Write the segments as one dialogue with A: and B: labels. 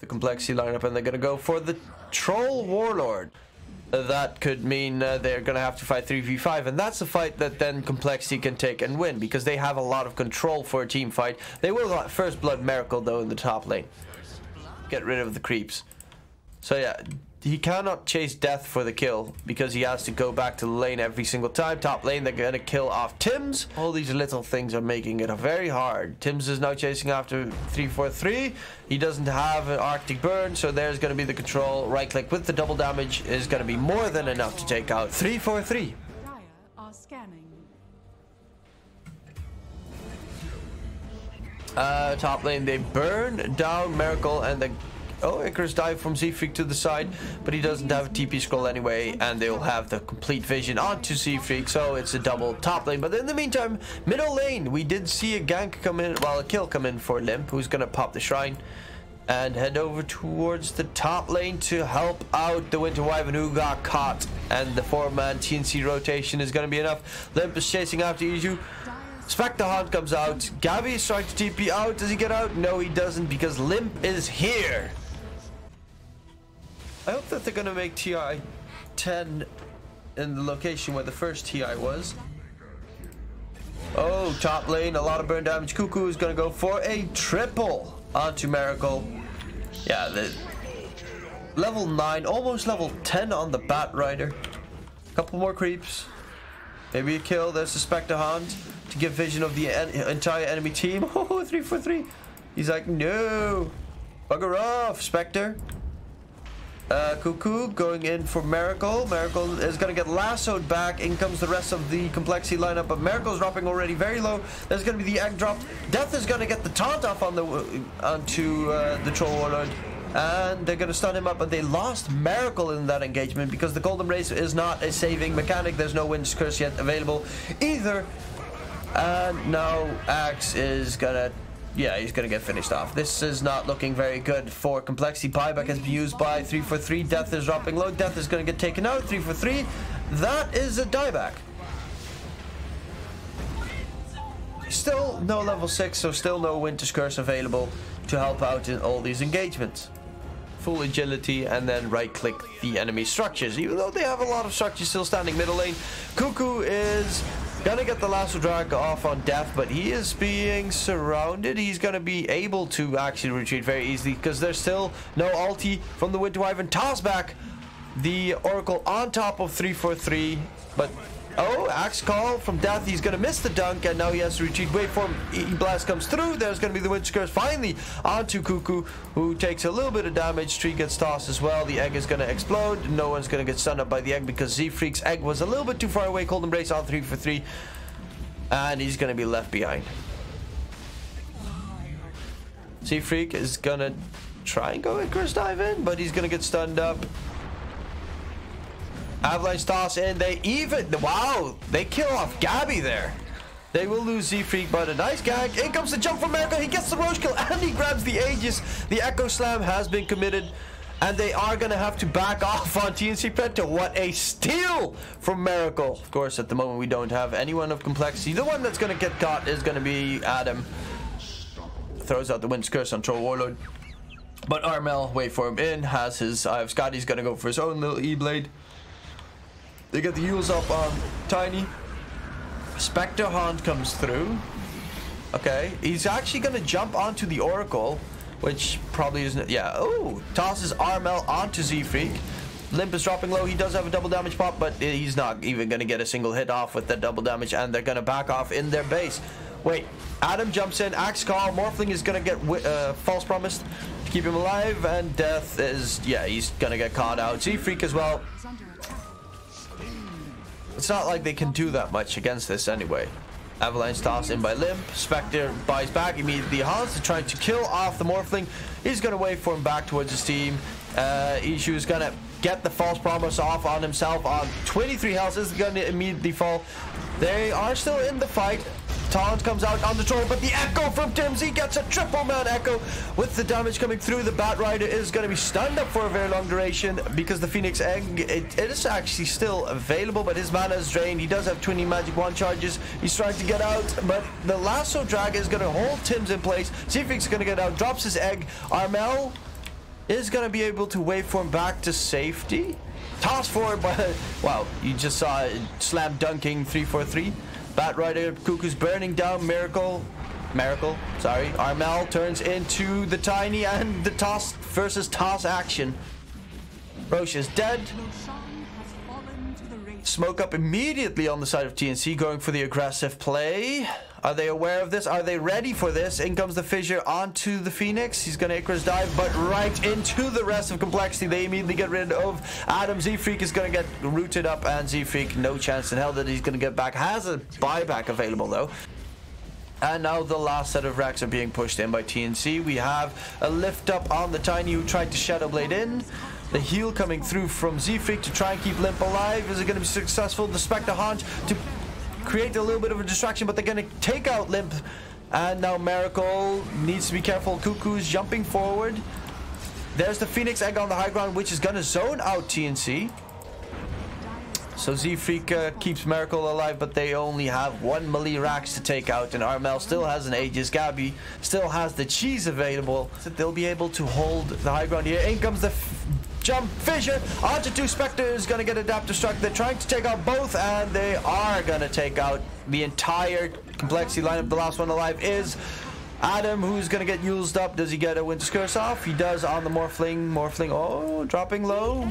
A: the CompLexity lineup, and they're going to go for the Troll Warlord. That could mean they're going to have to fight 3v5, and that's a fight that then CompLexity can take and win, because they have a lot of control for a team fight. They will let First Blood Miracle, though, in the top lane. Get rid of the creeps. So yeah, he cannot chase death for the kill, because he has to go back to the lane every single time. Top lane, they're going to kill off Tims. All these little things are making it very hard. Tims is now chasing after 343. He doesn't have an Arctic Burn, so there's going to be the control. Right click with the double damage is going to be more than enough to take out 343. Top lane, they burn down Miracle, and the Icarus dive from Z-Freak to the side, but he doesn't have a TP scroll anyway, and they'll have the complete vision onto Z-Freak, so it's a double top lane. But in the meantime, middle lane, we did see a gank come in, well, a kill come in for Limp, who's gonna pop the shrine and head over towards the top lane to help out the Winter Wyvern, who got caught, and the 4-man TNC rotation is gonna be enough. Limp is chasing after Iju. Spectre Hunt comes out. Gabby is trying to TP out. Does he get out? No, he doesn't, because Limp is here. I hope that they're gonna make TI 10 in the location where the first TI was. Oh, top lane, a lot of burn damage. Cuckoo is gonna go for a triple onto Miracle. Yeah, the level 9, almost level 10 on the Bat Rider. Couple more creeps. Maybe a kill. There's the Spectre Hunt to give vision of the entire enemy team. Oh, 343. He's like, no. Bugger off, Spectre. Cuckoo going in for Miracle. Miracle is going to get lassoed back. In comes the rest of the CompLexity lineup, but Miracle's dropping already very low. There's going to be the egg drop. Death is going to get the taunt off on onto the Troll Warlord, and they're going to stun him up, but they lost Miracle in that engagement because the Golden Race is not a saving mechanic. There's no Wind's Curse yet available either, and now Axe is going to, yeah, he's going to get finished off. This is not looking very good for CompLexity. Buyback has been used by 343. Death is dropping low. Death is going to get taken out. 343. That is a dieback. Still no level 6, so still no Winter's Curse available to help out in all these engagements. Full agility, and then right click the enemy structures. Even though they have a lot of structures still standing middle lane, Cuckoo is gonna get the lasso drag off on Death, but he is being surrounded. He's gonna be able to actually retreat very easily because there's still no ulti from the Winter Wyvern. Toss back the Oracle on top of 343, but oh, axe call from Death. He's gonna miss the dunk, and now he has to retreat. Wait for him. E-Blast comes through. There's gonna be the Winter's Curse finally onto Cuckoo, who takes a little bit of damage. Tree gets tossed as well. The egg is gonna explode. No one's gonna get stunned up by the egg because Z-Freak's egg was a little bit too far away. Cold Embrace on 343, and he's gonna be left behind. Z-Freak is gonna try and go Icarus dive in, but he's gonna get stunned up. Avalanche toss in. They even, wow, they kill off Gabby there. They will lose Z-Freak, but a nice gag. In comes the jump from Miracle. He gets the Roche kill, and he grabs the Aegis. The Echo Slam has been committed, and they are going to have to back off on TNC Penta. What a steal from Miracle. Of course, at the moment, we don't have anyone of CompLexity. The one that's going to get caught is going to be Adam. Throws out the Wind's Curse on Troll Warlord. But Armel, wait for him in, has his Eye of Scotty's going to go for his own little E-Blade. They get the heals up on Tiny. Spectre Hunt comes through. Okay, he's actually going to jump onto the Oracle, which probably isn't, yeah. Oh, tosses Armel onto Z-Freak. Limp is dropping low. He does have a double damage pop, but he's not even going to get a single hit off with that double damage, and they're going to back off in their base. Wait, Adam jumps in, axe call. Morphling is going to get false promised to keep him alive, and Death is, yeah, he's going to get caught out. Z-Freak as well. It's not like they can do that much against this anyway. Avalanche toss in by Limp. Spectre buys back immediately. Hans is trying to kill off the Morphling. He's going to wait for him back towards his team. Ishu is going to get the false promise off on himself on 23 health. Is going to immediately fall. They are still in the fight. Taunt comes out on the troll, but the Echo from Tims, he gets a triple man Echo with the damage coming through. The Bat Rider is going to be stunned up for a very long duration because the Phoenix Egg, it is actually still available, but his mana is drained. He does have 20 magic wand charges. He's trying to get out, but the lasso drag is going to hold Tims in place. Z-Freak's going to get out, drops his egg. Armel is going to be able to waveform back to safety. Toss forward, but wow, you just saw it slam dunking 3-4-3. Batrider, Cuckoo's burning down Miracle, sorry. Armel turns into the Tiny and the toss versus toss action. Roche is dead. Smoke up immediately on the side of TNC, going for the aggressive play. Are they aware of this? Are they ready for this? In comes the Fissure onto the Phoenix. He's going to Icarus dive, but right into the rest of CompLexity. They immediately get rid of Adam. Z-Freak is going to get rooted up, and Z-Freak, no chance in hell that he's going to get back. Has a buyback available, though. And now the last set of racks are being pushed in by TNC. We have a lift up on the Tiny who tried to Shadow Blade in. The heal coming through from Z-Freak to try and keep Limp alive. Is it going to be successful? The Spectre Haunch to create a little bit of a distraction, but they're going to take out Limp. And now Miracle needs to be careful. Cuckoo's jumping forward. There's the Phoenix Egg on the high ground, which is going to zone out TNC. So Z-Freak keeps Miracle alive, but they only have one melee Rax to take out, and Armel still has an Aegis. Gabby still has the cheese available, so they'll be able to hold the high ground here. In comes the jump Fissure onto two Spectres, gonna get Adaptive Struck. They're trying to take out both, and they are gonna take out the entire CompLexity lineup. The last one alive is Adam, who's gonna get used up. Does he get a Winter's Curse off? He does on the Morphling. Oh, dropping low.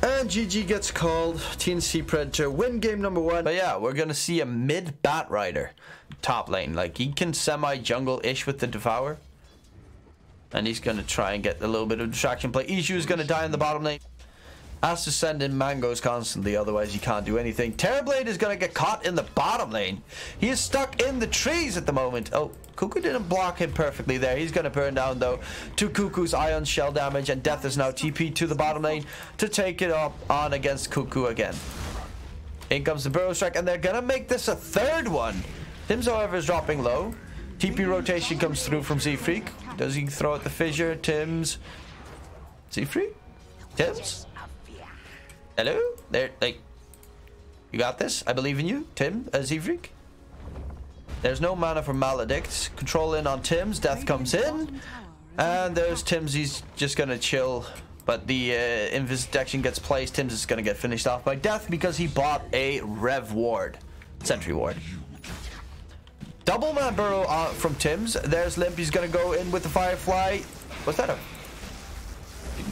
A: And GG gets called. TNC Predator win game number 1. But yeah, we're gonna see a mid Batrider top lane. Like, he can semi-jungle-ish with the Devour. And he's gonna try and get a little bit of distraction play. Iju is gonna die in the bottom lane. Has to send in mangoes constantly, otherwise he can't do anything. Terrorblade is gonna get caught in the bottom lane. He is stuck in the trees at the moment. Oh, Cuckoo didn't block him perfectly there. He's gonna burn down though to Cuckoo's Ion Shell damage, and Death is now TP to the bottom lane to take it up on against Cuckoo again. In comes the Burrow Strike, and they're gonna make this a third one. Tim's, however, is dropping low. TP rotation comes through from Z-Freak. Does he throw at the Fissure? Tim's. Z-Freak? Tim's? Hello? There, like, you got this? I believe in you, Tim, Z-Freak. There's no mana for Maledict. Control in on Tim's. Death comes in. And there's Tim's. He's just going to chill. But the Invis Detection gets placed. Tim's is going to get finished off by Death because he bought a Rev Ward. Sentry Ward. Double Man Burrow from Tim's. There's Limp. He's going to go in with the Firefly. What's that?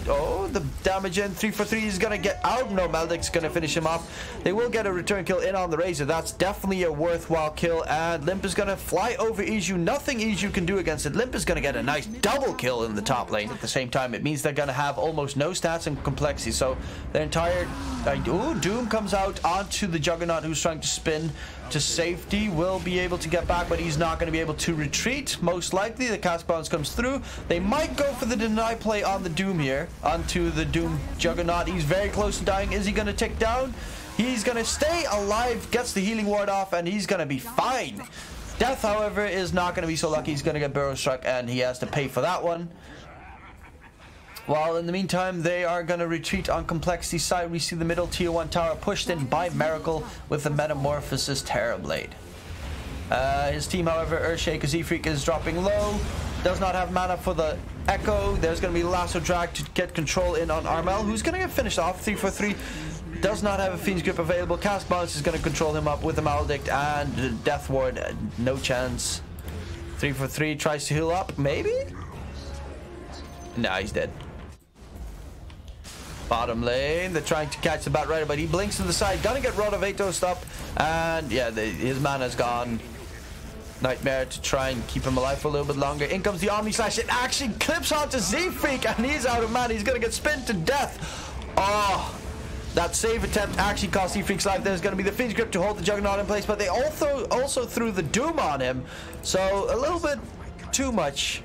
A: Oh, the damage in 3-for-3 is gonna get out. No, Maledict's gonna finish him off. They will get a return kill in on the Razor. That's definitely a worthwhile kill. And Limp is gonna fly over Iju. Nothing Iju can do against it. Limp is gonna get a nice double kill in the top lane. At the same time, it means they're gonna have almost no stats and complexity. So their entire ooh, Doom comes out onto the Juggernaut, who's trying to spin to safety. Will be able to get back, but he's not going to be able to retreat. Most likely the cast bounce comes through. They might go for the deny play on the Doom here, onto the Doom Juggernaut. He's very close to dying. Is he going to tick down? He's going to stay alive, gets the healing ward off, and he's going to be fine. Death, however, is not going to be so lucky. He's going to get Burrow Struck, and he has to pay for that one. While in the meantime, they are going to retreat on CompLexity side. We see the middle tier 1 tower pushed in by Miracle with the Metamorphosis Terrorblade. His team, however, Earthshaker Z-Freak is dropping low. Does not have mana for the Echo. There's going to be Lasso Drag to get control in on Armel, who's going to get finished off 3-for-3. Does not have a Fiend's Grip available. Cast Bounce is going to control him up with the Maledict and Death Ward. No chance. 3-for-3 tries to heal up. Maybe? Nah, he's dead. Bottom lane, they're trying to catch the Batrider, but he blinks to the side. Gonna get Rotovatos up, and yeah, his mana's gone. Nightmare to try and keep him alive for a little bit longer. In comes the Omni Slash. It actually clips onto Z-Freak, and he's out of mana. He's gonna get spinned to death. Oh, that save attempt actually cost Z-Freak's life. There's gonna be the Fiend's Grip to hold the Juggernaut in place, but they also threw the Doom on him, so a little bit too much.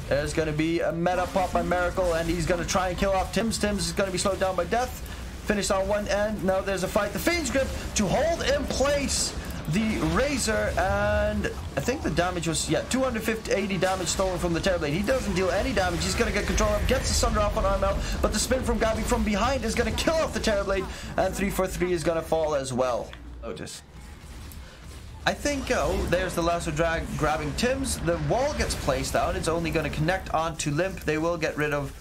A: There's going to be a meta pop by Miracle, and he's going to try and kill off Tim's. Tim's is going to be slowed down by Death. Finished on one end. Now there's a fight. The Fiend's Grip to hold in place the Razor, and I think the damage was, yeah, 280 damage stolen from the Terrorblade. He doesn't deal any damage. He's going to get control of, gets the Sunder off on Armel, but the spin from Gabby from behind is going to kill off the Terrorblade, and 3-for-3 is going to fall as well. Notice. I think, oh, there's the lasso drag grabbing Tim's. The wall gets placed down. It's only going to connect onto Limp. They will get rid of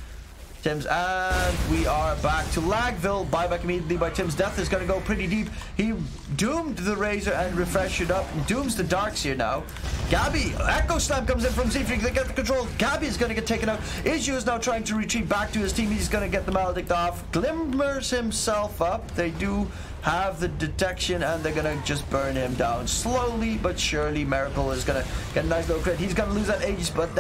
A: Tim's, and we are back to Lagville. Buyback immediately by Tim's. Death is going to go pretty deep. He doomed the Razor and refreshed it up. Dooms the Darks here now. Gabby, Echo Slam comes in from Z-Freak. They get the control. Gabby is going to get taken out. Issue is now trying to retreat back to his team. He's going to get the Maledict off. Glimmers himself up. They do have the detection, and they're gonna just burn him down slowly but surely. Miracle is gonna get a nice little crit. He's gonna lose that Aegis, but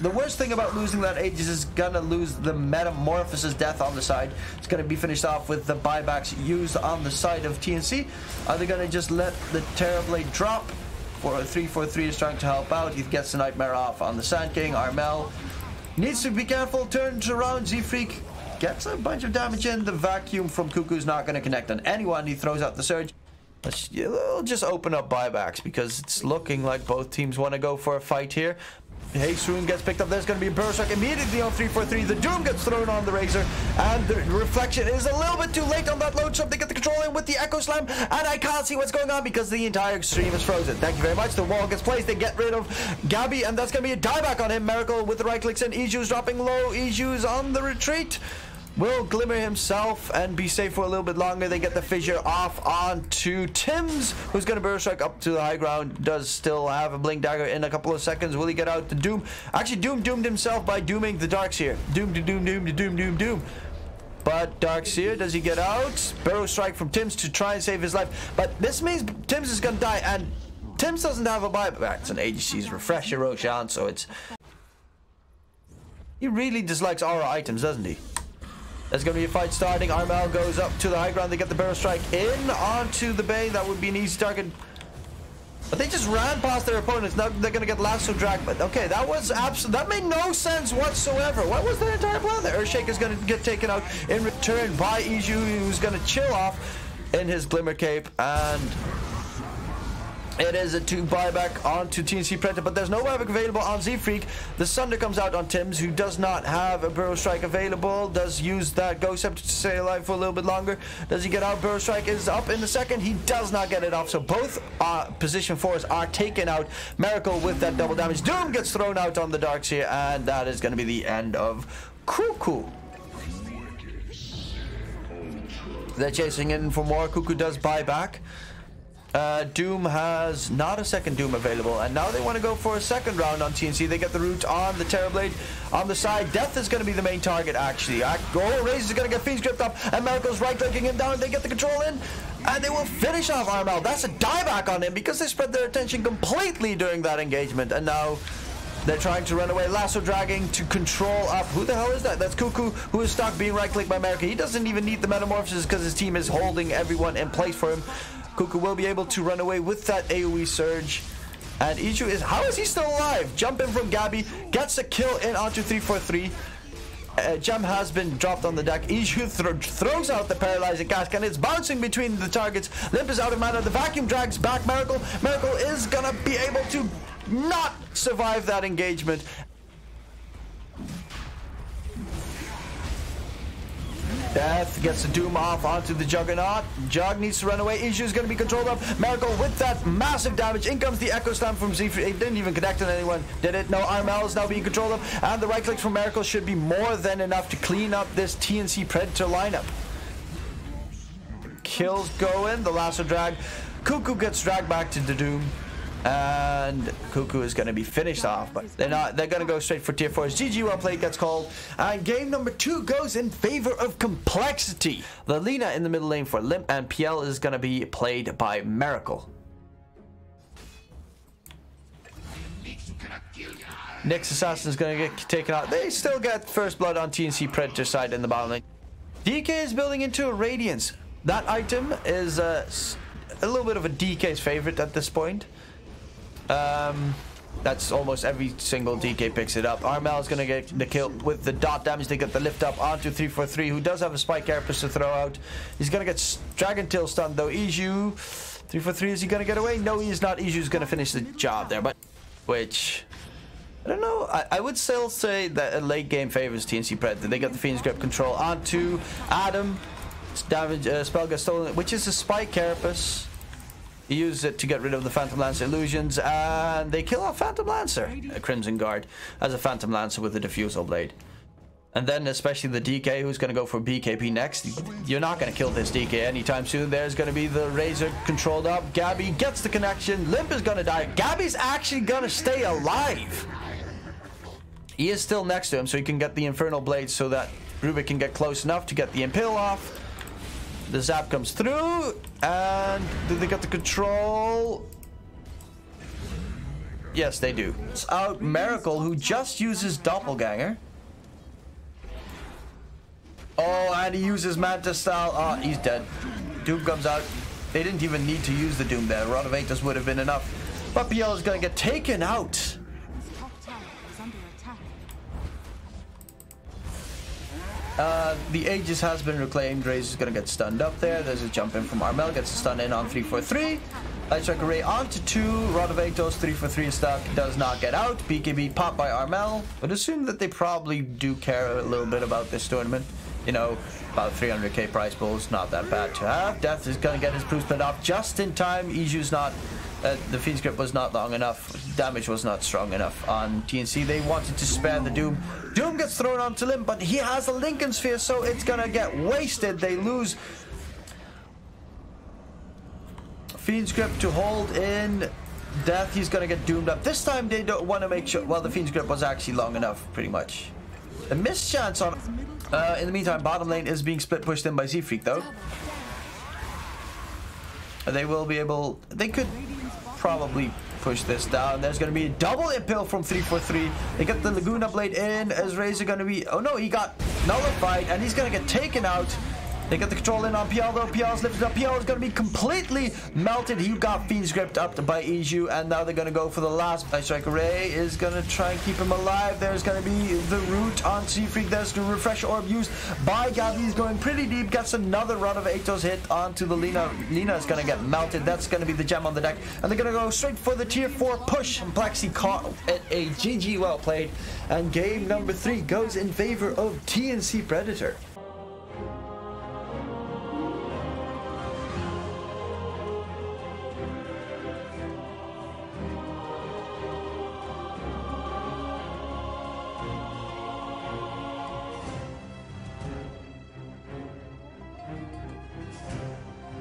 A: the worst thing about losing that Aegis is gonna lose the Metamorphosis death on the side. It's gonna be finished off with the buybacks used on the side of TNC. Are they gonna just let the Terrorblade drop? For a 3-4-3 is trying to help out. He gets the Nightmare off on the Sand King. Armel needs to be careful. Turns around. Z-Freak gets a bunch of damage in. The vacuum from Cuckoo's not going to connect on anyone. He throws out the surge. We'll just open up buybacks because it's looking like both teams want to go for a fight here. Haste Rune gets picked up. There's going to be a Burrow Strike immediately on 3-4-3. The Doom gets thrown on the Razor, and the Reflection is a little bit too late on that load shot. They get the control in with the Echo Slam, and I can't see what's going on because the entire stream is frozen. Thank you very much. The wall gets placed. They get rid of Gabby, and that's going to be a dieback on him. Miracle with the right clicks in. Iju's dropping low. Iju's on the retreat. Will Glimmer himself and be safe for a little bit longer. They get the fissure off onto Tim's, who's going to Burrow Strike up to the high ground. Does still have a Blink Dagger in a couple of seconds. Will he get out the Doom? Actually, Doom doomed himself by dooming the Darks here. Doom to Doom, Doom to Doom, Doom, Doom. But Darkseer, does he get out? Burrow Strike from Tim's to try and save his life. But this means Tim's is going to die, and Tim's doesn't have a buyback. It's an AGC's Refresher Roshan, so it's... He really dislikes aura items, doesn't he? There's going to be a fight starting. Armel goes up to the high ground. They get the Burrow Strike in onto the Bay. That would be an easy target. But they just ran past their opponents. Now they're going to get lasso drag. But okay, that was that made no sense whatsoever. What was their entire plan? The Earthshake is going to get taken out in return by Iju, who's going to chill off in his Glimmer Cape. And it is a 2 buyback onto TNC Predator, but there's no buyback available on Z-Freak. The Sunder comes out on Tim's, who does not have a Burrow Strike available. Does use that Ghost Scepter to stay alive for a little bit longer. Does he get out? Burrow Strike is up in the second. He does not get it off, so both position 4s are taken out. Miracle with that double damage. Doom gets thrown out on the Darks here, and that is going to be the end of Cuckoo. They're chasing in for more. Cuckoo does buy back. Doom has not a second Doom available, and now they want to go for a second round on TNC. They get the root on the Terrorblade on the side. Death is going to be the main target, actually. Razor is going to get Fiend's Grip up, and Miracle's right-clicking him down. They get the control in, and they will finish off Armel. That's a dieback on him because they spread their attention completely during that engagement, and now they're trying to run away. Lasso dragging to control up. Who the hell is that? That's Cuckoo, who is stuck being right-clicked by Miracle. He doesn't even need the Metamorphosis because his team is holding everyone in place for him. Cuckoo will be able to run away with that AoE surge. And Iju is... How is he still alive? Jump in from Gabby. Gets a kill in onto 3-4-3. Gem has been dropped on the deck. Iju throws out the paralyzing cask, and it's bouncing between the targets. Limp is out of mana. The vacuum drags back Miracle. Miracle is gonna be able to not survive that engagement. Death gets the Doom off onto the Juggernaut. Jug needs to run away. Iju is going to be controlled up. Miracle with that massive damage. In comes the Echo Slam from Z. It didn't even connect on anyone, did it? No, Armel is now being controlled up. And the right clicks from Miracle should be more than enough to clean up this TNC Predator lineup. Kills go in. The lasso drag. Cuckoo gets dragged back to the Doom. And Cuckoo is going to be finished off, but they're not. They're going to go straight for tier 4s. GG, well played gets called, and game number 2 goes in favor of CompLexity. The Lina in the middle lane for Limp, and PL is going to be played by Miracle. Nyx Assassin is going to get taken out. They still get first blood on TNC Predator side in the bottom lane. DK is building into a Radiance. That item is a little bit of a DK's favorite at this point. That's almost every single DK picks it up. Armel is going to get the kill with the dot damage. They get the lift up onto 3-4-3, who does have a Spike Carapace to throw out. He's going to get Dragon Tail stunned though. Iju, 3-4-3, is he going to get away? No, he is not. Iju's going to finish the job there, but which... I don't know. I would still say that a late game favors TNC Predator. They got the Fiend's Grip control onto Adam. Damage, spell gets stolen, which is a Spike Carapace. He uses it to get rid of the Phantom Lancer illusions, and they kill off Phantom Lancer, a Crimson Guard, as a Phantom Lancer with a Diffusal Blade. And then especially the DK, who's going to go for BKB next. You're not going to kill this DK anytime soon. There's going to be the Razor controlled up. Gabby gets the connection. Limp is going to die. Gabby's actually going to stay alive. He is still next to him, so he can get the Infernal Blade so that Rubik can get close enough to get the Impale off. The zap comes through, and do they get the control? Yes, they do. It's out Miracle, who just uses Doppelganger. Oh, and he uses Manta Style. Oh, he's dead. Doom comes out. They didn't even need to use the Doom there. Rod of Aethos would have been enough. But PL is going to get taken out. The Aegis has been reclaimed. Razor is going to get stunned up there. There's a jump in from Armel. Gets a stun in on 3-4-3. Light Strike Array onto 2. Rod of Aethos, 3-4-3 stuck. Does not get out. BKB popped by Armel. But assume that they probably do care a little bit about this tournament. You know, about 300k prize pools, not that bad to have. Death is going to get his proof split off just in time. Iju's not, the Fiend's Grip was not long enough. Damage was not strong enough on TNC. They wanted to spare the Doom. Doom gets thrown onto Limb, but he has a Lincoln Sphere, so it's going to get wasted. They lose Fiend's Grip to hold in Death. He's going to get doomed up. This time they don't want to make sure, well, the Fiend's Grip was actually long enough, pretty much. A missed chance on... in the meantime, bottom lane is being split pushed in by Z-Freak, though. They will be able... They could probably push this down. There's going to be a double impale from 3-4-3. They get the Laguna Blade in. Is Razor going to be... Oh, no, he got nullified, and he's going to get taken out. They get the control in on PL, though. PL's lifted up. PL is going to be completely melted. He got Fiend's Gripped up by Iju, and now they're going to go for the last. Ice Strike Array is going to try and keep him alive. There's going to be the root on Z-Freak. There's the Refresh Orb used by Gabby. He's going pretty deep. Gets another Rod of Aethos hit onto the Lina. Lina is going to get melted. That's going to be the gem on the deck. And they're going to go straight for the tier 4 push. CompLexity caught it a GG well played. And game number 3 goes in favor of TNC Predator.